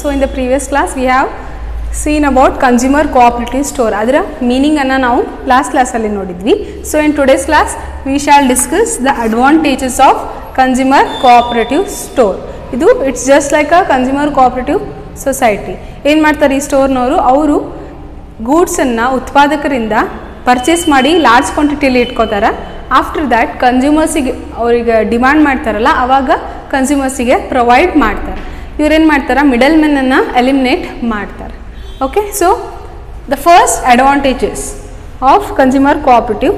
So in the previous class we have seen about consumer cooperative store. ಅದರ meaning ಅನ್ನು ನಾವು last class ಅಲ್ಲಿ ನೋಡಿದ್ವಿ. So in today's class we shall discuss the advantages of consumer cooperative store. ಇದು it's just like a consumer cooperative society. ಏನು ಮಾಡ್ತಾರೆ ಈ ಸ್ಟೋರ್ನವರು, ಅವರು ಗೂಡ್ಸನ್ನು ಉತ್ಪಾದಕರಿಂದ ಪರ್ಚೇಸ್ ಮಾಡಿ ಲಾರ್ಜ್ ಕ್ವಾಂಟಿಟಿಯಲ್ಲಿ ಇಟ್ಕೋತಾರೆ. ಆಫ್ಟರ್ ದ್ಯಾಟ್ ಕನ್ಸ್ಯೂಮರ್ಸಿಗೆ ಅವರಿಗೆ ಡಿಮ್ಯಾಂಡ್ ಮಾಡ್ತಾರಲ್ಲ ಆವಾಗ ಕನ್ಸ್ಯೂಮರ್ಸಿಗೆ ಪ್ರೊವೈಡ್ ಮಾಡ್ತಾರೆ. ಇವ್ರೇನು ಮಾಡ್ತಾರೆ, ಮಿಡಲ್ ಮೆನ್ನನ್ನು ಎಲಿಮಿನೇಟ್ ಮಾಡ್ತಾರೆ. Okay, so the first advantages of consumer cooperative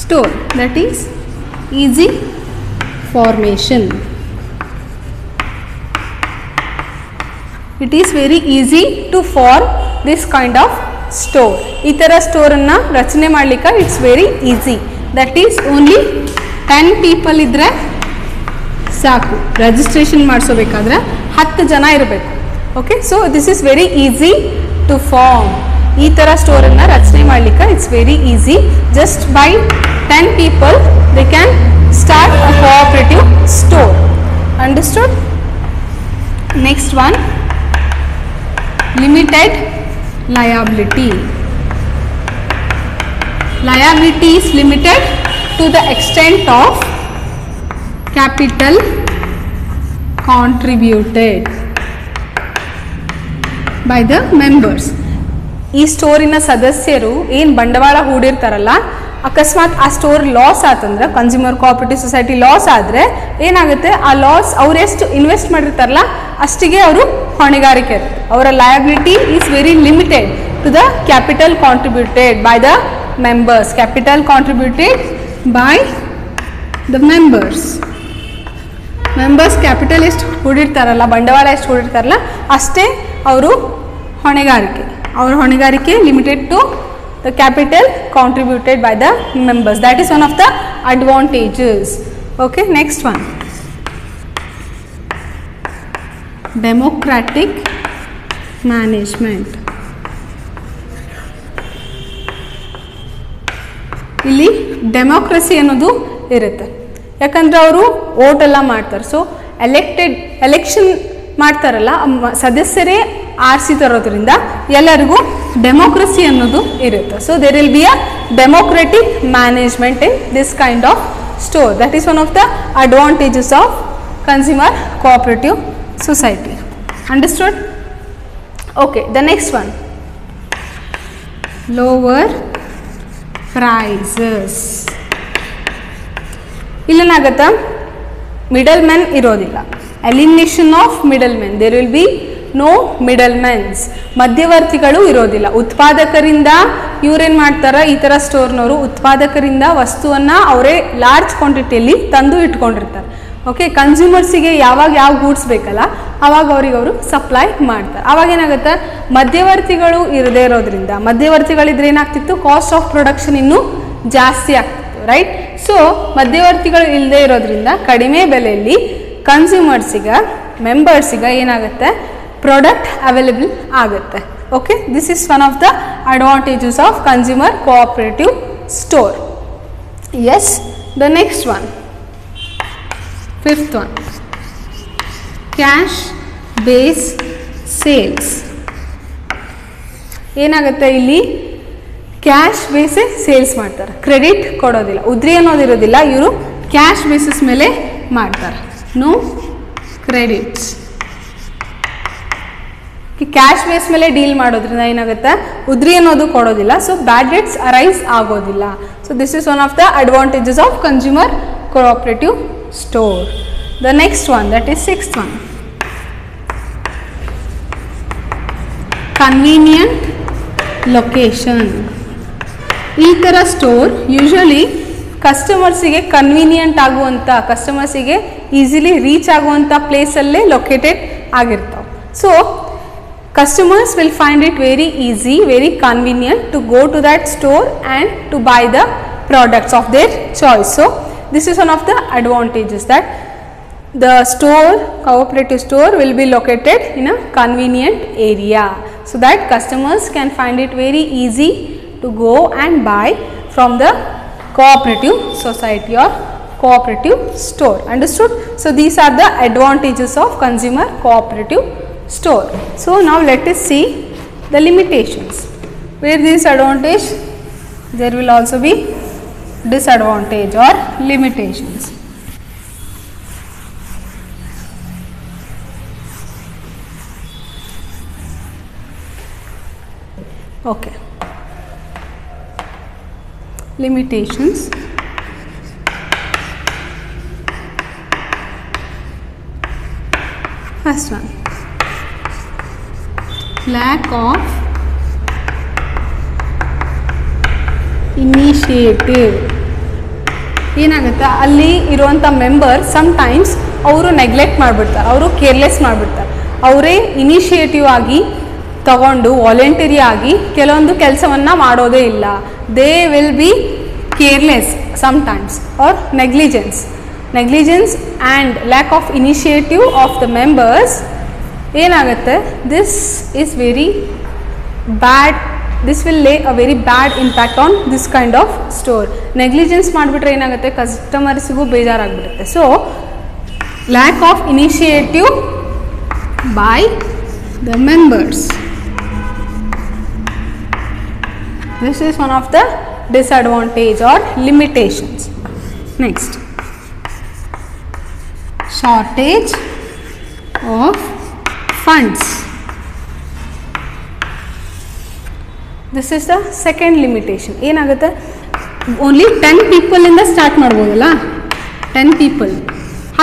store, that is easy formation. It is very easy to form this kind of store. ಈ ಥರ ಸ್ಟೋರನ್ನು ರಚನೆ ಮಾಡಲಿಕ್ಕೆ it's very easy. That is only 10 people ಇದ್ದರೆ ಸಾಕು. Registration ಮಾಡಿಸೋಬೇಕಾದ್ರೆ 10 ಜನ ಇರಬೇಕು. Okay, so this is very easy to form. ಈ ಥರ ಸ್ಟೋರನ್ನು ರಚನೆ ಮಾಡಲಿಕ್ಕೆ it's very easy. Just by 10 people they can start a cooperative store. Understood? Next one, limited liability. Liability is limited to the extent of capital contributed by the members. ಈ ಸ್ಟೋರಿನ ಸದಸ್ಯರು ಏನು ಬಂಡವಾಳ ಹೂಡಿರ್ತಾರಲ್ಲ, ಅಕಸ್ಮಾತ್ ಆ ಸ್ಟೋರ್ ಲಾಸ್ ಆತಂದ್ರೆ, consumer cooperative society loss ಆದರೆ ಏನಾಗುತ್ತೆ, ಆ ಲಾಸ್ ಅವ್ರು ಎಷ್ಟು ಇನ್ವೆಸ್ಟ್ ಮಾಡಿರ್ತಾರಲ್ಲ ಅಷ್ಟಿಗೆ ಅವರು ಹೊಣೆಗಾರಿಕೆ ಇರುತ್ತೆ. ಅವರ liability is very limited to the capital contributed by the members. Capital contributed by the members. Members capital ಎಷ್ಟು ಹೂಡಿರ್ತಾರಲ್ಲ, ಬಂಡವಾಳ ಎಷ್ಟು ಹೂಡಿರ್ತಾರಲ್ಲ ಅಷ್ಟೇ ಅವರು ಹೊಣೆಗಾರಿಕೆ. ಅವರ ಹೊಣೆಗಾರಿಕೆ limited to the capital contributed by the members. That is one of the advantages. Okay, next one, democratic management. ಇಲ್ಲಿ ಡೆಮೋಕ್ರಸಿ ಅನ್ನೋದು ಇರುತ್ತೆ. ಯಾಕಂದರೆ ಅವರು ವೋಟ್ ಎಲ್ಲ ಮಾಡ್ತಾರೆ. ಸೊ ಎಲೆಕ್ಷನ್ ಮಾಡ್ತಾರಲ್ಲ, ಸದಸ್ಯರೇ ಆರಿಸಿ ತರೋದ್ರಿಂದ ಎಲ್ಲರಿಗೂ ಡೆಮೋಕ್ರಸಿ ಅನ್ನೋದು ಇರುತ್ತೆ. So there will be a democratic management in this kind of store. That is one of the advantages of consumer cooperative society. Understood? Okay, the next one, lower prices. ಇಲ್ಲೇನಾಗತ್ತಾ, middle men ಇರೋದಿಲ್ಲ. Elimination of middle men. There will be no middle mens. ಮಧ್ಯವರ್ತಿಗಳು ಇರೋದಿಲ್ಲ. ಉತ್ಪಾದಕರಿಂದ ಇವ್ರೇನು ಮಾಡ್ತಾರೆ, ಈ ಥರ ಸ್ಟೋರ್ನವರು ಉತ್ಪಾದಕರಿಂದ ವಸ್ತುವನ್ನು ಅವರೇ ಲಾರ್ಜ್ ಕ್ವಾಂಟಿಟಿಯಲ್ಲಿ ತಂದು ಇಟ್ಕೊಂಡಿರ್ತಾರೆ. ಓಕೆ, ಕನ್ಸ್ಯೂಮರ್ಸಿಗೆ ಯಾವಾಗ ಯಾವ ಗೂಡ್ಸ್ ಬೇಕಲ್ಲ ಆವಾಗ ಅವ್ರಿಗೆ ಅವರು ಸಪ್ಲೈ ಮಾಡ್ತಾರೆ. ಆವಾಗ ಏನಾಗುತ್ತೆ, ಮಧ್ಯವರ್ತಿಗಳು ಇರದೇ ಇರೋದ್ರಿಂದ, ಮಧ್ಯವರ್ತಿಗಳಿದ್ರೆ ಏನಾಗ್ತಿತ್ತು, ಕಾಸ್ಟ್ ಆಫ್ ಪ್ರೊಡಕ್ಷನ್ ಇನ್ನೂ ಜಾಸ್ತಿ ಆಗ್ತಿತ್ತು. ರೈಟ್? ಸೊ ಮಧ್ಯವರ್ತಿಗಳು ಇಲ್ಲದೆ ಇರೋದ್ರಿಂದ ಕಡಿಮೆ ಬೆಲೆಯಲ್ಲಿ ಕನ್ಸ್ಯೂಮರ್ಸಿಗೆ, ಮೆಂಬರ್ಸಿಗೆ ಏನಾಗುತ್ತೆ, ಪ್ರಾಡಕ್ಟ್ ಅವೈಲೇಬಲ್ ಆಗುತ್ತೆ. Okay, this is one of the advantages of consumer cooperative store. Yes, the next one, fifth one, cash base sales. ಏನಾಗುತ್ತೆ, ಇಲ್ಲಿ ಕ್ಯಾಶ್ ಬೇಸೇ ಸೇಲ್ಸ್ ಮಾಡ್ತಾರೆ. ಕ್ರೆಡಿಟ್ ಕೊಡೋದಿಲ್ಲ, ಉದ್ರಿ ಅನ್ನೋದಿರೋದಿಲ್ಲ. ಇವರು ಕ್ಯಾಶ್ ಬೇಸಿಸ್ ಮೇಲೆ ಮಾಡ್ತಾರೆ. No credits. ಕ್ಯಾಶ್ ಬೇಸ್ ಮೇಲೆ ಡೀಲ್ ಮಾಡೋದ್ರಿಂದ ಏನಾಗುತ್ತೆ, ಉದ್ರಿ ಅನ್ನೋದು ಕೊಡೋದಿಲ್ಲ. ಸೊ ಬ್ಯಾಡ್ ಡೆಟ್ಸ್ ಅರೈಸ್ ಆಗೋದಿಲ್ಲ. So this is one of the advantages of consumer cooperative store. The next one, that is sixth one, convenient location. ಈ ಥರ ಸ್ಟೋರ್ ಯೂಶಲಿ ಕಸ್ಟಮರ್ಸಿಗೆ ಕನ್ವೀನಿಯಂಟ್ ಆಗುವಂಥ, ಕಸ್ಟಮರ್ಸಿಗೆ ಈಸಿಲಿ ರೀಚ್ ಆಗುವಂಥ ಪ್ಲೇಸಲ್ಲೇ ಲೊಕೇಟೆಡ್ ಆಗಿರ್ತಾವೆ. So customers will find it very easy, very convenient to go to that store and to buy the products of their choice. So this is one of the advantages, that the store, cooperative store will be located in a convenient area, so that customers can find it very easy to go and buy from the cooperative society or cooperative store. Understood? So these are the advantages of consumer cooperative store. So now let us see the limitations. Where there is advantage, there will also be disadvantage or limitations. Okay. Limitations. First one, lack of initiative. ಏನಾಗುತ್ತೆ ಅಲ್ಲಿ ಇರುವಂಥ member sometimes ಅವರು neglect ಮಾಡಿಬಿಡ್ತಾರೆ, ಅವರು careless ಮಾಡಿಬಿಡ್ತಾರೆ. ಅವರೇ initiative ಆಗಿ ತಗೊಂಡು ವಾಲಂಟರಿ ಆಗಿ ಕೆಲವೊಂದು ಕೆಲಸವನ್ನು ಮಾಡೋದೇ ಇಲ್ಲ. They will be careless sometimes or negligence and lack of initiative of the members ಏನಾಗುತ್ತೆ, this is very bad. This will lay a very bad impact on this kind of store. Negligence ಮಾಡಿಬಿಟ್ರೆ ಏನಾಗುತ್ತೆ, ಕಸ್ಟಮರ್ಸಿಗೂ ಬೇಜಾರಾಗ್ಬಿಡುತ್ತೆ. So lack of initiative by the members, this is one of the disadvantage or limitations. Next, shortage of funds. This is the second limitation. ಏನಾಗುತ್ತೆ, only 10 people ಇಂದ start ಮಾಡ್ಬೋದಲ್ಲ. 10 people,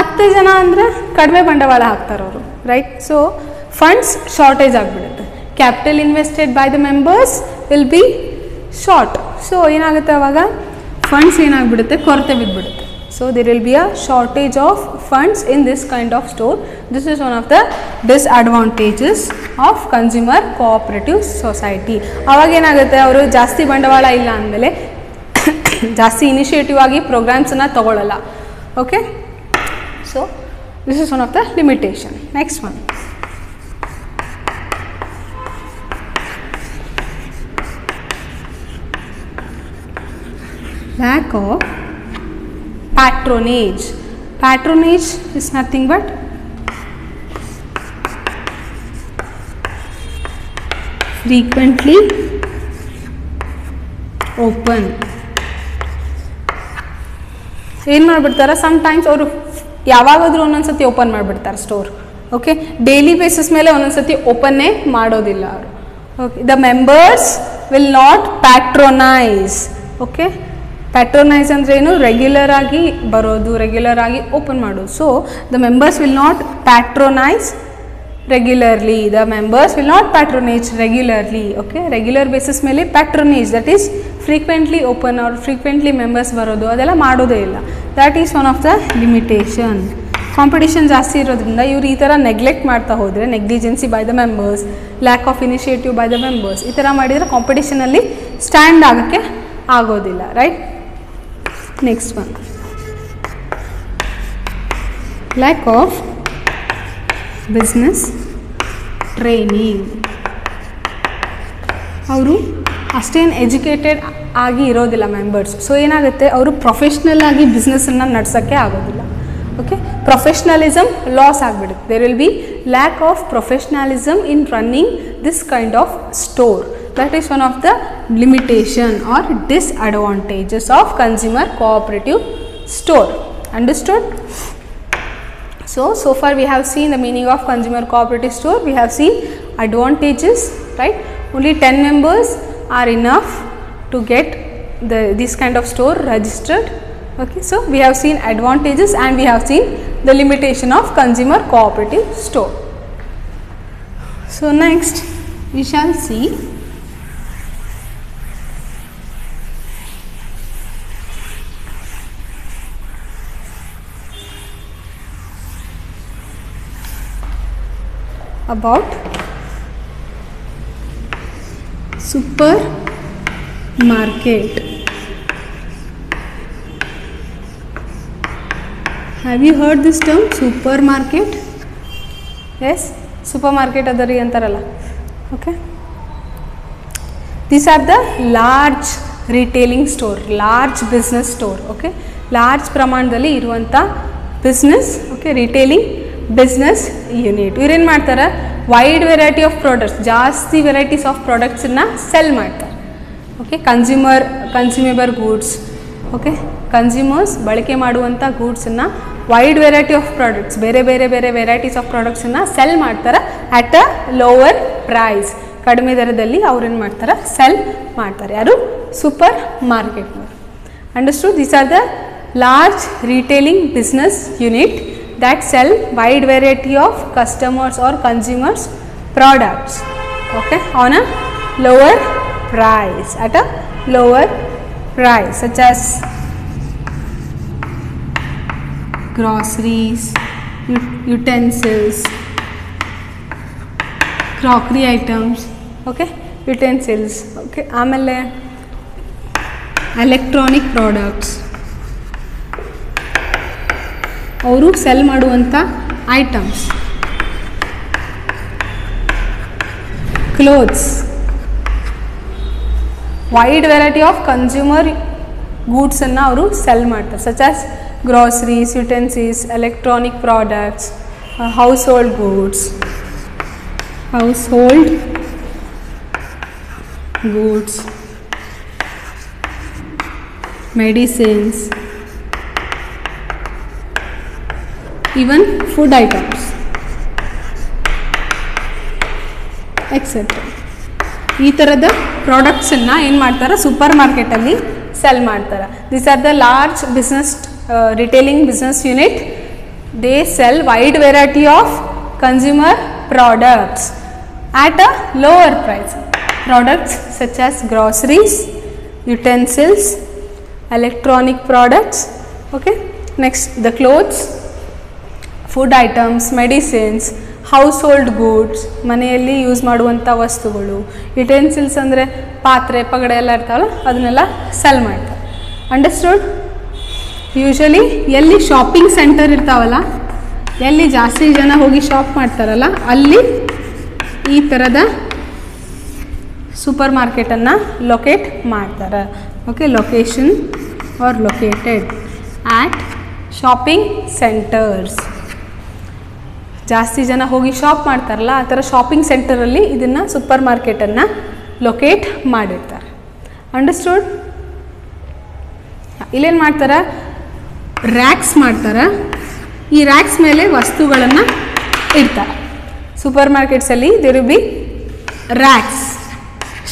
10 ಜನ ಅಂದರೆ ಕಡಿಮೆ ಬಂಡವಾಳ ಹಾಕ್ತಾರೆ ಅವರು, ರೈಟ್? ಸೊ ಫಂಡ್ಸ್ ಶಾರ್ಟೇಜ್ ಆಗಿಬಿಡುತ್ತೆ. Capital invested by the members will be short. So ಏನಾಗುತ್ತೆ ಅವಾಗ, ಫಂಡ್ಸ್ ಏನಾಗ್ಬಿಡುತ್ತೆ, ಕೊರತೆ ಬಿದ್ದುಬಿಡುತ್ತೆ. So there will be a shortage of funds in this kind of store. This is one of the disadvantages of consumer cooperative society. ಅವಾಗ ಏನಾಗುತ್ತೆ, ಅವರು ಜಾಸ್ತಿ ಬಂಡವಾಳ ಇಲ್ಲ ಅಂದಮೇಲೆ ಜಾಸ್ತಿ ಇನಿಷಿಯೇಟಿವ್ ಆಗಿ ಪ್ರೋಗ್ರಾಮ್ಸನ್ನು ತಗೊಳ್ಳಲ್ಲ. Okay, so this is one of the limitation. Next one, lack of patronage. Patronage is nothing but frequently open. ಏನು ಮಾಡಿಬಿಡ್ತಾರೆ, ಸಮ್ಟೈಮ್ಸ್ ಅವರು ಯಾವಾಗಾದರೂ ಒಂದೊಂದ್ಸತಿ ಓಪನ್ ಮಾಡಿಬಿಡ್ತಾರೆ ಸ್ಟೋರ್. ಓಕೆ, ಡೈಲಿ ಬೇಸಿಸ್ ಮೇಲೆ ಒಂದೊಂದ್ಸತಿ ಓಪನ್ನೇ ಮಾಡೋದಿಲ್ಲ ಅವರು. Okay, the members will not patronise. Okay, patronise ಅಂದರೆ ಏನು, ರೆಗ್ಯುಲರ್ ಆಗಿ ಬರೋದು, ರೆಗ್ಯುಲರ್ ಆಗಿ ಓಪನ್ ಮಾಡೋದು. So the members will not patronise regularly. The members will not patronage regularly. Okay, regular basis ಮೇಲೆ patronage, that is frequently open or frequently members ಬರೋದು, ಅದೆಲ್ಲ ಮಾಡೋದೇ ಇಲ್ಲ. That is one of the limitation. Competition ಜಾಸ್ತಿ ಇರೋದ್ರಿಂದ ಇವರು ಈ ಥರ ನೆಗ್ಲೆಕ್ಟ್ ಮಾಡ್ತಾ ಹೋದರೆ, negligence by the members, lac of initiative by the members, ಈ ಥರ ಮಾಡಿದರೆ ಕಾಂಪಿಟೇಷನಲ್ಲಿ ಸ್ಟ್ಯಾಂಡ್ ಆಗೋಕ್ಕೆ ಆಗೋದಿಲ್ಲ, right? Next one, lack of business training. ಅವರು ಅಷ್ಟೇನು ಎಜುಕೇಟೆಡ್ ಆಗಿ ಇರೋದಿಲ್ಲ ಮೆಂಬರ್ಸ್. ಸೊ ಏನಾಗುತ್ತೆ, ಅವರು ಪ್ರೊಫೆಷ್ನಲ್ ಆಗಿ ಬಿಸ್ನೆಸ್ಸನ್ನು ನಡ್ಸೋಕ್ಕೆ ಆಗೋದಿಲ್ಲ. ಓಕೆ, ಪ್ರೊಫೆಷ್ನಲಿಸಮ್ ಲಾಸ್ ಆಗಿಬಿಡುತ್ತೆ. There will be lack of professionalism in running this kind of store. That is one of the limitation or disadvantages of consumer cooperative store. Understood? So far we have seen the meaning of consumer cooperative store. We have seen advantages, right? Only 10 members are enough to get this kind of store registered. Okay, so we have seen advantages and we have seen the limitation of consumer cooperative store. So next we shall see about supermarket. Have you heard this term, supermarket? Yes, supermarket adari antaralla. Okay, these are the large retailing store, large business store. Okay, large pramanadalli iruvanta business. Okay, retailing business unit. ಇವ್ರು ಏನು ಮಾಡ್ತಾರೆ, wide variety of products, ಜಾಸ್ತಿ varieties of ಪ್ರಾಡಕ್ಟ್ಸನ್ನು sell ಮಾಡ್ತಾರೆ. Okay, consumable goods, okay, consumers ಬಳಕೆ ಮಾಡುವಂಥ ಗೂಡ್ಸನ್ನು wide variety of products, ಬೇರೆ ಬೇರೆ ಬೇರೆ ವೆರೈಟೀಸ್ ಆಫ್ ಪ್ರಾಡಕ್ಟ್ಸನ್ನು ಸೆಲ್ ಮಾಡ್ತಾರೆ ಅಟ್ ಅ ಲೋವರ್ ಪ್ರೈಸ್, ಕಡಿಮೆ ದರದಲ್ಲಿ ಅವ್ರೇನು ಮಾಡ್ತಾರೆ, ಸೆಲ್ ಮಾಡ್ತಾರೆ. ಯಾರು? ಸೂಪರ್ ಮಾರ್ಕೆಟ್ನವರು. Understood? These are the large retailing business unit that sell wide variety of customers or consumers products, okay, on a lower price, at a lower price, such as groceries, utensils, crockery items, okay, utensils, okay, ಆಮೇಲೆ electronic products, ಅವರು sell ಮಾಡುವಂಥ items, clothes, wide variety of consumer ಗೂಡ್ಸನ್ನು ಅವರು sell ಮಾಡ್ತಾರೆ, such as groceries, utensils, electronic products, household goods, medicines, even food items, etcetera. ಈ ಥರದ ಪ್ರಾಡಕ್ಟ್ಸನ್ನು ಏನು ಮಾಡ್ತಾರೆ, ಸೂಪರ್ ಮಾರ್ಕೆಟಲ್ಲಿ ಸೆಲ್ ಮಾಡ್ತಾರೆ. These are the large business retailing business unit. They sell wide variety of consumer products at a lower price. Products such as groceries, utensils, electronic products, okay. Next, the clothes, food items, medicines, household goods, ಮನೆಯಲ್ಲಿ use ಮಾಡುವಂಥ ವಸ್ತುಗಳು, utensils ಅಂದರೆ ಪಾತ್ರೆ ಪಗಡೆ ಎಲ್ಲ ಇರ್ತಾವಲ್ಲ ಅದನ್ನೆಲ್ಲ cell ಮಾಡ್ತಾರೆ. Understood? Usually ಎಲ್ಲಿ ಶಾಪಿಂಗ್ ಸೆಂಟರ್ ಇರ್ತಾವಲ್ಲ, ಎಲ್ಲಿ ಜಾಸ್ತಿ ಜನ ಹೋಗಿ ಶಾಪ್ ಮಾಡ್ತಾರಲ್ಲ, ಅಲ್ಲಿ ಈ ಥರದ ಸೂಪರ್ ಮಾರ್ಕೆಟನ್ನು ಲೊಕೇಟ್ ಮಾಡ್ತಾರೆ. Okay, location are located at shopping centres. ಜಾಸ್ತಿ ಜನ ಹೋಗಿ ಶಾಪ್ ಮಾಡ್ತಾರಲ್ಲ, ಆ ಥರ ಶಾಪಿಂಗ್ ಸೆಂಟರಲ್ಲಿ ಇದನ್ನು ಸೂಪರ್ ಮಾರ್ಕೆಟನ್ನು ಲೊಕೇಟ್ ಮಾಡಿರ್ತಾರೆ. ಅಂಡರ್ಸ್ಟೂಡ್? ಇಲ್ಲೇನು ಮಾಡ್ತಾರೆ, ರ್ಯಾಕ್ಸ್ ಮಾಡ್ತಾರೆ. ಈ ರ್ಯಾಕ್ಸ್ ಮೇಲೆ ವಸ್ತುಗಳನ್ನು ಇಡ್ತಾರೆ. ಸೂಪರ್ ಮಾರ್ಕೆಟ್ಸಲ್ಲಿ there will be racks,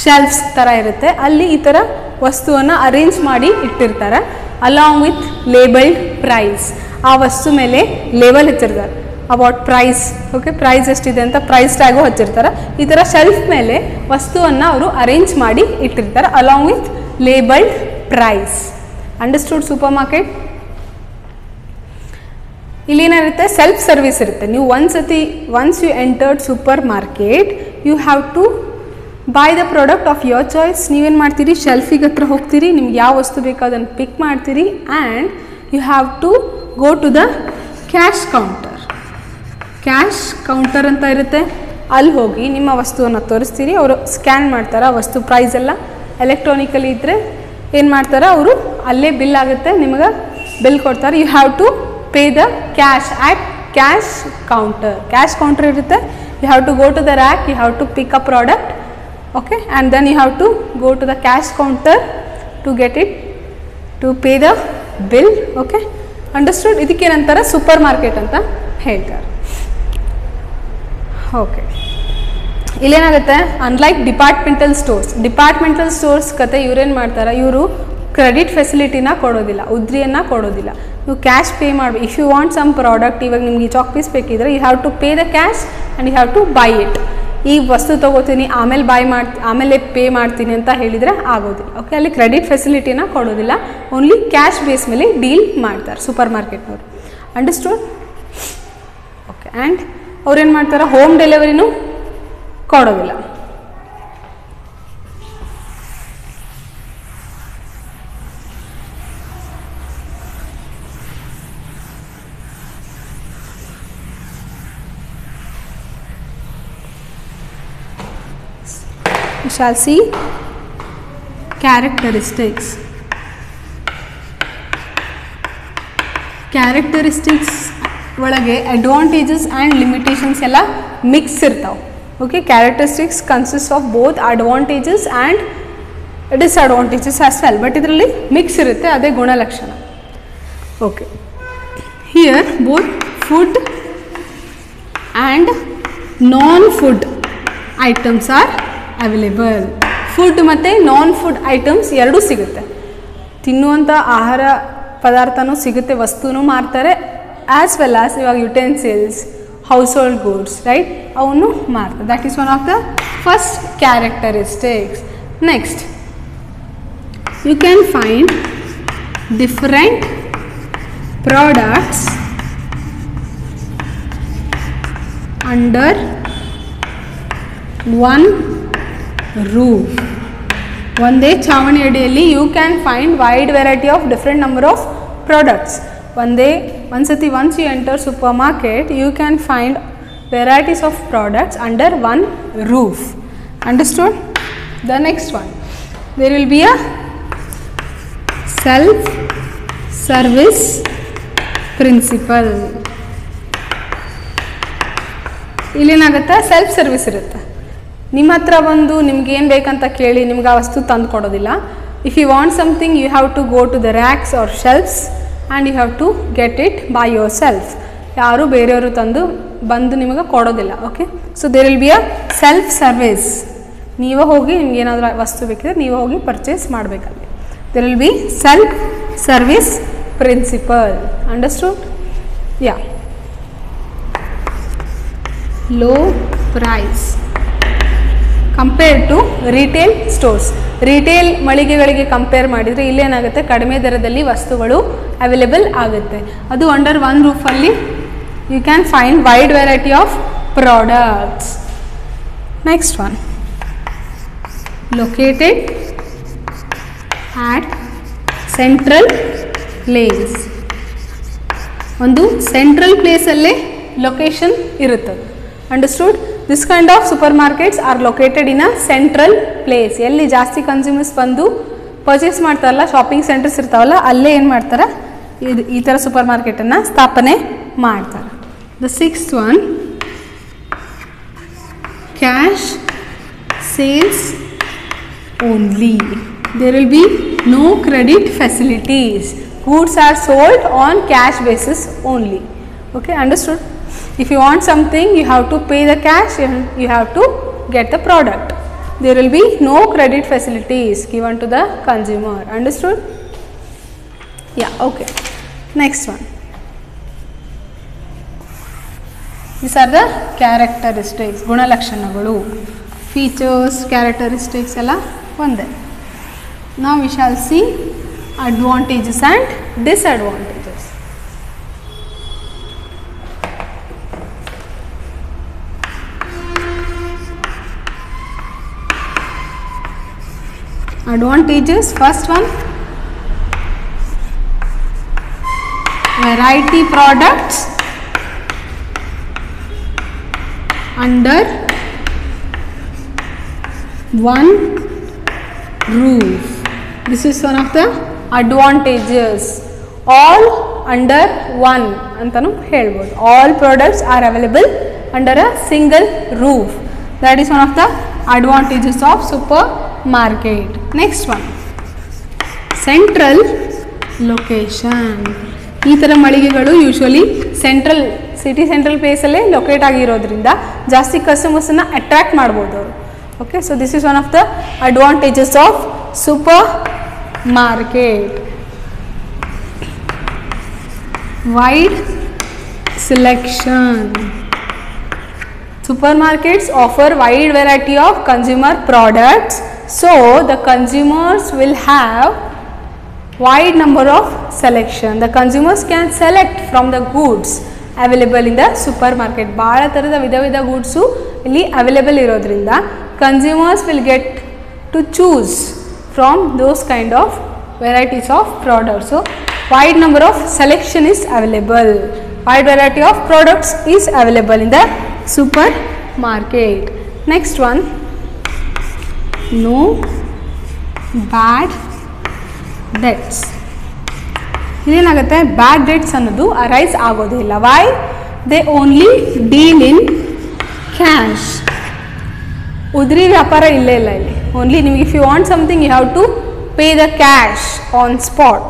shelves ಥರ ಇರುತ್ತೆ, ಅಲ್ಲಿ ಈ ಥರ ವಸ್ತುವನ್ನು ಅರೇಂಜ್ ಮಾಡಿ ಇಟ್ಟಿರ್ತಾರೆ ಅಲಾಂಗ್ ವಿತ್ ಲೇಬಲ್ಡ್ ಪ್ರೈಸ್. ಆ ವಸ್ತು ಮೇಲೆ ಲೇಬಲ್ ಹಚ್ಚಿರ್ತಾರೆ ಅಬೌಟ್ ಪ್ರೈಸ್. ಓಕೆ, ಪ್ರೈಸ್ ಎಷ್ಟಿದೆ ಅಂತ ಪ್ರೈಸ್ ಟ್ಯಾಗು ಹಚ್ಚಿರ್ತಾರೆ. ಈ ಥರ ಶೆಲ್ಫ್ ಮೇಲೆ ವಸ್ತುವನ್ನು ಅವರು ಅರೇಂಜ್ ಮಾಡಿ ಇಟ್ಟಿರ್ತಾರೆ along with labelled price. Understood? Super market ಇಲ್ಲಿ ಏನಿರುತ್ತೆ, ಸೆಲ್ಫ್ ಸರ್ವಿಸ್ ಇರುತ್ತೆ. ನೀವು once you entered super market, you have to buy the product of your choice. ನೀವೇನು ಮಾಡ್ತೀರಿ, ಶೆಲ್ಫಿಗೆ ಹತ್ರ ಹೋಗ್ತೀರಿ, ನಿಮ್ಗೆ ಯಾವ ವಸ್ತು ಬೇಕೋ ಅದನ್ನು ಪಿಕ್ ಮಾಡ್ತೀರಿ and you have to go to the cash counter. Cash counter ಅಂತ ಇರುತ್ತೆ, ಅಲ್ಲಿ ಹೋಗಿ ನಿಮ್ಮ ವಸ್ತುವನ್ನು ತೋರಿಸ್ತೀರಿ, ಅವರು ಸ್ಕ್ಯಾನ್ ಮಾಡ್ತಾರೆ. ವಸ್ತು ಪ್ರೈಸ್ ಎಲ್ಲ ಎಲೆಕ್ಟ್ರಾನಿಕಲಿ ಇದ್ದರೆ ಏನು ಮಾಡ್ತಾರೆ, ಅವರು ಅಲ್ಲೇ ಬಿಲ್ ಆಗುತ್ತೆ, ನಿಮಗೆ ಬಿಲ್ ಕೊಡ್ತಾರೆ. You have to pay the cash at cash counter. Cash counter ಇರುತ್ತೆ, you have to go to the rack, you have to pick a product, okay, and then you have to go to the cash counter to get it, to pay the bill. Okay, understood? ಇದಕ್ಕೇನಂತಾರೆ, super market ಅಂತ ಹೇಳ್ತಾರೆ. Okay, ಇಲ್ಲೇನಾಗುತ್ತೆ, unlike departmental stores ಕತೆ ಇವ್ರೇನು ಮಾಡ್ತಾರೆ, ಇವರು credit ಫೆಸಿಲಿಟಿನ ಕೊಡೋದಿಲ್ಲ, ಉದ್ರಿಯನ್ನು ಕೊಡೋದಿಲ್ಲ. ನೀವು ಕ್ಯಾಶ್ ಪೇ ಮಾಡಬೇಕು. If you want some product, ಇವಾಗ ನಿಮಗೆ ಈ ಚಾಕ್ ಪೀಸ್ ಬೇಕಿದ್ರೆ you have to pay the cash and you have to buy it. ಈ ವಸ್ತು ತೊಗೋತೀನಿ ಆಮೇಲೆ ಪೇ ಮಾಡ್ತೀನಿ ಅಂತ ಹೇಳಿದರೆ ಆಗೋದಿಲ್ಲ. ಓಕೆ, ಅಲ್ಲಿ ಕ್ರೆಡಿಟ್ ಫೆಸಿಲಿಟಿನ ಕೊಡೋದಿಲ್ಲ, ಓನ್ಲಿ ಕ್ಯಾಶ್ ಬೇಸ್ ಮೇಲೆ ಡೀಲ್ ಮಾಡ್ತಾರೆ ಸೂಪರ್ ಮಾರ್ಕೆಟ್ನವರು. ಅಂಡರ್ಸ್ಟೂಡ್? ಓಕೆ, ಆ್ಯಂಡ್ ಅವ್ರೇನು ಮಾಡ್ತಾರೆ, ಹೋಮ್ ಡೆಲಿವರಿನೂ ಕೊಡೋದಿಲ್ಲ. We shall see characteristics ಒಳಗೆ ಅಡ್ವಾಂಟೇಜಸ್ ಆ್ಯಂಡ್ ಲಿಮಿಟೇಷನ್ಸ್ ಎಲ್ಲ ಮಿಕ್ಸ್ ಇರ್ತಾವೆ. Okay, characteristics consist of both advantages and disadvantages as well, but ಇದರಲ್ಲಿ ಮಿಕ್ಸ್ ಇರುತ್ತೆ, ಅದೇ ಗುಣಲಕ್ಷಣ. Okay, here both food and non food items are available. Food ಮತ್ತು ನಾನ್ food items ಎರಡೂ ಸಿಗುತ್ತೆ. ತಿನ್ನುವಂಥ ಆಹಾರ ಪದಾರ್ಥನೂ ಸಿಗುತ್ತೆ, ವಸ್ತುನೂ ಮಾರ್ತಾರೆ, ಆ್ಯಸ್ ವೆಲ್ ಆಸ್ ಇವಾಗ utensils, house hold goods, right, ಅವನ್ನು ಮಾರ್ತಾರೆ. That is one of the first characteristics. Next, you can find different products under one roof. ಒಂದೇ ಛಾವಣಿ ಅಡಿಯಲ್ಲಿ you can find wide variety of different number of products. ಒಂದ್ಸತಿ once you enter super market you can find varieties of products under one roof. Understood? The next one, there will be a self service principle. ಇಲ್ಲೇನಾಗುತ್ತೆ, self service ಇರುತ್ತೆ. ನಿಮ್ಮ ಹತ್ರ ಬಂದು ನಿಮ್ಗೆ ಏನು ಬೇಕಂತ ಕೇಳಿ ನಿಮ್ಗೆ ಆ ವಸ್ತು ತಂದು ಕೊಡೋದಿಲ್ಲ. If you want something you have to go to the racks or shelves and you have to get it by your self. ಯಾರು ಬೇರೆಯವರು ಬಂದು ನಿಮಗೆ ಕೊಡೋದಿಲ್ಲ. Okay, so there will be a self service. ನೀವೇ ಹೋಗಿ ನಿಮ್ಗೆ ಏನಾದರೂ ವಸ್ತು ಬೇಕಿದ್ರೆ ನೀವೇ ಹೋಗಿ ಪರ್ಚೇಸ್ ಮಾಡಬೇಕಲ್ಲಿ. there will be self service principle. Understood? Yeah. Low price compared to retail stores. Retail ಮಳಿಗೆಗಳಿಗೆ ಕಂಪೇರ್ ಮಾಡಿದರೆ ಇಲ್ಲೇನಾಗುತ್ತೆ, ಕಡಿಮೆ ದರದಲ್ಲಿ ವಸ್ತುಗಳು ಅವೈಲೇಬಲ್ ಆಗುತ್ತೆ. ಅದು ಅಂಡರ್ ಒನ್ ರೂಫಲ್ಲಿ you can find wide variety of products. Next one, located at central place. ಒಂದು ಸೆಂಟ್ರಲ್ ಪ್ಲೇಸಲ್ಲೇ ಲೊಕೇಶನ್ ಇರುತ್ತದೆ. Understood? This kind of super markets are located in a central place. ಎಲ್ಲಿ ಜಾಸ್ತಿ ಕನ್ಸ್ಯೂಮರ್ಸ್ ಬಂದು purchase ಮಾಡ್ತಾರಲ್ಲ, shopping centres ಇರ್ತಾವಲ್ಲ, ಅಲ್ಲೇ ಏನು ಮಾಡ್ತಾರೆ, ಈ ಥರ ಸೂಪರ್ ಮಾರ್ಕೆಟನ್ನು ಸ್ಥಾಪನೆ ಮಾಡ್ತಾರೆ. The sixth one, cash sales only. There will be no credit facilities. Goods are sold on cash basis only. Okay, understood? If you want something, you have to pay the cash and you have to get the product. There will be no credit facilities given to the consumer. Understood? Yeah, okay. Next one. These are the characteristics. ಗುಣಲಕ್ಷಣಗಳು. Features, characteristics ಎಲ್ಲ ಒಂದೇ. Now we shall see advantages and disadvantages. Advantages, first one, variety products under one roof. This is one of the advantages. All under one antanu helbodu. All products are available under a single roof. That is one of the advantages of supermarket. Next one, central location. ಈ ಥರ ಮಳಿಗೆಗಳು usually city central ಪ್ಲೇಸಲ್ಲೇ locate ಆಗಿರೋದ್ರಿಂದ ಜಾಸ್ತಿ ಕಸ್ಟಮರ್ಸನ್ನು attract ಮಾಡ್ಬೋದು ಅವರು. Okay, so this is one of the advantages of supermarket. Wide selection. Supermarkets offer wide variety of consumer products, so the consumers will have wide number of selection. The consumers can select from the goods available in the supermarket. ಭಾಳ ಥರದ ವಿಧ goods ಇಲ್ಲಿ available ಇರೋದ್ರಿಂದ consumers will get to choose from those kind of varieties of products. So wide number of selection is available. Wide variety of products is available in the supermarket. Next one, no bad debts. ಇದೇನಾಗುತ್ತೆ, bad debts ಅನ್ನೋದು arise ಆಗೋದಿಲ್ಲ. Why? They only deal in cash. ಉದ್ರಿ ವ್ಯಾಪಾರ ಇಲ್ಲೇ ಇಲ್ಲ ಇಲ್ಲಿ. Only ನಿಮಗೆ if you want something you have to pay the cash on spot,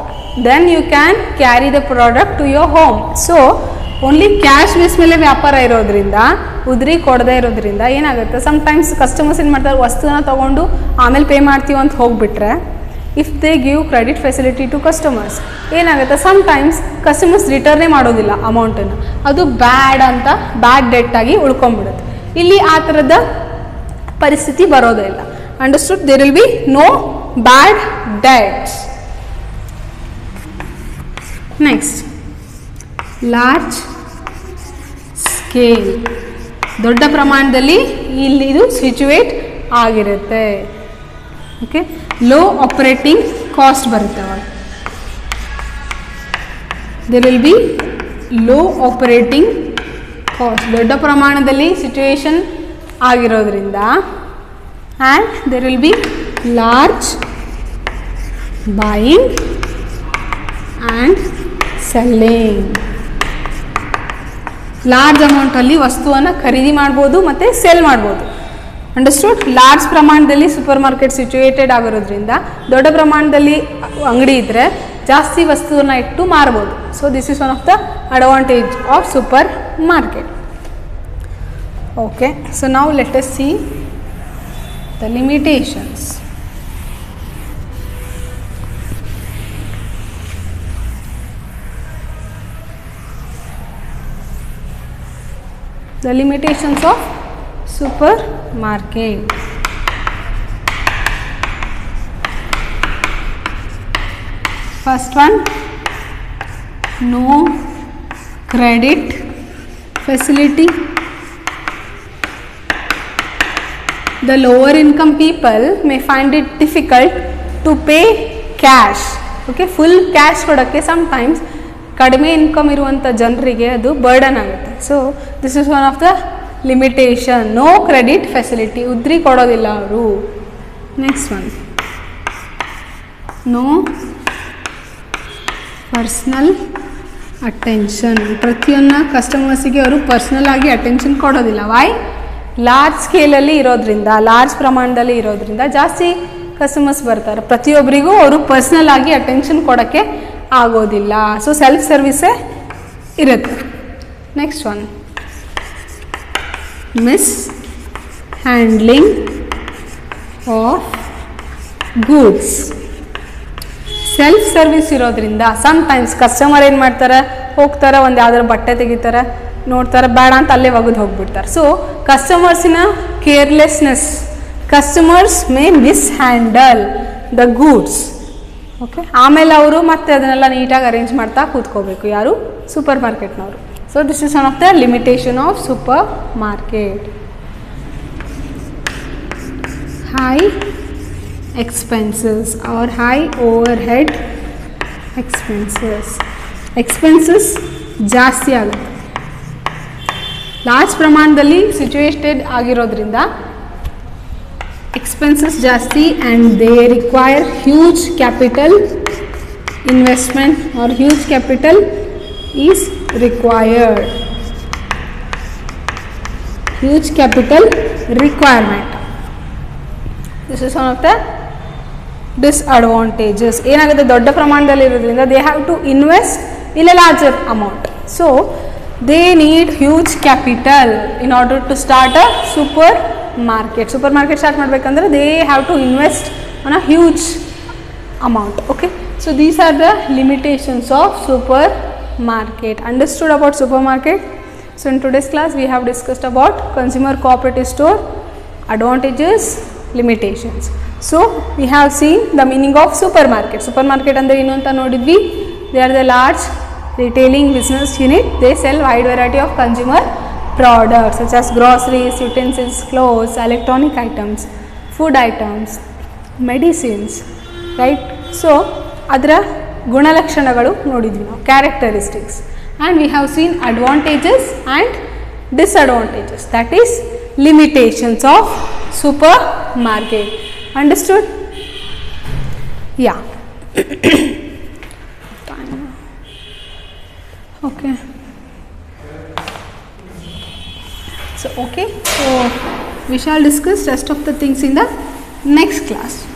then you can carry the product to your home. So only cash base ಮೇಲೆ ವ್ಯಾಪಾರ ಇರೋದ್ರಿಂದ, ಉದ್ರಿ ಕೊಡದೇ ಇರೋದ್ರಿಂದ ಏನಾಗುತ್ತೆ, ಸಮ್ಟೈಮ್ಸ್ ಕಸ್ಟಮರ್ಸ್ ಏನು ಮಾಡ್ತಾರೆ, ವಸ್ತುನ ತೊಗೊಂಡು ಆಮೇಲೆ ಪೇ ಮಾಡ್ತೀವಿ ಅಂತ ಹೋಗಿಬಿಟ್ರೆ, if they give credit facility to customers ಏನಾಗುತ್ತೆ, ಸಮ್ಟೈಮ್ಸ್ ಕಸ್ಟಮರ್ಸ್ ರಿಟರ್ನೇ ಮಾಡೋದಿಲ್ಲ ಅಮೌಂಟನ್ನು, ಅದು ಬ್ಯಾಡ್ ಅಂತ ಬ್ಯಾಡ್ ಡೆಟ್ ಆಗಿ ಉಳ್ಕೊಂಡ್ಬಿಡುತ್ತೆ. ಇಲ್ಲಿ ಆ ಥರದ ಪರಿಸ್ಥಿತಿ ಬರೋದೇ ಇಲ್ಲ. Understood? There will be no bad debts. Next, large scale. ದೊಡ್ಡ ಪ್ರಮಾಣದಲ್ಲಿ ಇಲ್ಲಿ ಇದು ಸಿಚುವೇಟ್ ಆಗಿರುತ್ತೆ. ಓಕೆ, ಲೋ ಆಪರೇಟಿಂಗ್ ಕಾಸ್ಟ್ ಬರುತ್ತೆ ಅವಾಗ. There will be low operating cost, ದೊಡ್ಡ ಪ್ರಮಾಣದಲ್ಲಿ ಸಿಚುವೇಶನ್ ಆಗಿರೋದ್ರಿಂದ. And there will be large buying and selling. Large ಅಮೌಂಟಲ್ಲಿ ವಸ್ತುವನ್ನು ಖರೀದಿ ಮಾಡ್ಬೋದು ಮತ್ತು ಸೆಲ್ ಮಾಡ್ಬೋದು. ಅಂಡರ್ಸ್ಟುಡ್? ಲಾರ್ಜ್ ಪ್ರಮಾಣದಲ್ಲಿ ಸೂಪರ್ ಮಾರ್ಕೆಟ್ ಸಿಚುವೇಟೆಡ್ ಆಗಿರೋದ್ರಿಂದ ದೊಡ್ಡ ಪ್ರಮಾಣದಲ್ಲಿ ಅಂಗಡಿ ಇದ್ದರೆ ಜಾಸ್ತಿ ವಸ್ತುವನ್ನು ಇಟ್ಟು ಮಾರ್ಬೋದು. So this is one of the advantage of super market. Okay, so ನಾವು let us see the limitations. The limitations of supermarket. First one, no credit facility. The lower income people may find it difficult to pay cash. Okay, full cash ಕೊಡೋಕ್ಕೆ sometimes ಕಡಿಮೆ income ಇರುವಂಥ ಜನರಿಗೆ ಅದು burden ಆಗುತ್ತೆ. So this is one of the limitation. No credit facility, ಉದ್ರಿ ಕೊಡೋದಿಲ್ಲ ಅವರು. Next one, no personal attention. ಪ್ರತಿಯೊಂದು ಕಸ್ಟಮರ್ಸಿಗೆ ಅವರು ಪರ್ಸ್ನಲ್ ಆಗಿ ಅಟೆನ್ಷನ್ ಕೊಡೋದಿಲ್ಲ. ವೈ? ಲಾರ್ಜ್ ಸ್ಕೇಲಲ್ಲಿ ಇರೋದ್ರಿಂದ, ಲಾರ್ಜ್ ಪ್ರಮಾಣದಲ್ಲಿ ಇರೋದ್ರಿಂದ ಜಾಸ್ತಿ ಕಸ್ಟಮರ್ಸ್ ಬರ್ತಾರೆ. ಪ್ರತಿಯೊಬ್ಬರಿಗೂ ಅವರು ಪರ್ಸ್ನಲ್ ಆಗಿ ಅಟೆನ್ಷನ್ ಕೊಡೋಕ್ಕೆ ಆಗೋದಿಲ್ಲ. ಸೊ ಸೆಲ್ಫ್ ಸರ್ವಿಸೇ ಇರುತ್ತೆ. Next one, miss handling of goods. Self service ಇರೋದ್ರಿಂದ ಸಮ್ಟೈಮ್ಸ್ ಕಸ್ಟಮರ್ ಏನು ಮಾಡ್ತಾರೆ, ಹೋಗ್ತಾರೆ, ಒಂದು ಯಾವ್ದಾರು ಬಟ್ಟೆ ತೆಗಿತಾರೆ, ನೋಡ್ತಾರೆ, ಬೇಡ ಅಂತ ಅಲ್ಲೇ ಒಗೆದು ಹೋಗ್ಬಿಡ್ತಾರೆ. ಸೊ ಕಸ್ಟಮರ್ಸಿನ carelessness, customers may mishandle the goods. Okay, ಆಮೇಲೆ ಅವರು ಮತ್ತೆ ಅದನ್ನೆಲ್ಲ ನೀಟಾಗಿ ಅರೇಂಜ್ ಮಾಡ್ತಾ ಕೂತ್ಕೋಬೇಕು. ಯಾರು? ಸೂಪರ್ ಮಾರ್ಕೆಟ್ನವರು. So this is one of the limitation of super market. High expenses or high overhead expenses. Expenses ಜಾಸ್ತಿ ಆಗುತ್ತೆ. ಲಾರ್ಜ್ ಪ್ರಮಾಣದಲ್ಲಿ ಸಿಚುವೇಟೆಡ್ ಆಗಿರೋದ್ರಿಂದ expenses ಜಾಸ್ತಿ and they require huge capital investment or huge capital is required. Huge capital requirement. This is one of the disadvantages. ಏನಾಗುತ್ತೆ, ದೊಡ್ಡ ಪ್ರಮಾಣದಲ್ಲಿ ಇರೋದ್ರಿಂದ they have to invest in a larger amount. So they need huge capital in order to start a super market. Super market start ಮಾಡಬೇಕಂದ್ರೆ they have to invest on a huge amount. Okay, so these are the limitations of super market. Understood about super market? So in today's class we have discussed about consumer cooperative store, advantages, limitations. So we have seen the meaning of super market. Super market ಅಂದರೆ ಏನು ಅಂತ ನೋಡಿದ್ವಿ. They are the large retailing business unit. They sell wide variety of consumer products such as groceries, utensils, clothes, electronic items, food items, medicines, right? So adra gunalakshanaಗಳು ನೋಡಿದ್ವಿ ನಾವು, characteristics, and we have seen advantages and disadvantages, that is limitations of supermarket. Understood? Yeah. Okay. So we shall discuss rest of the things in the next class.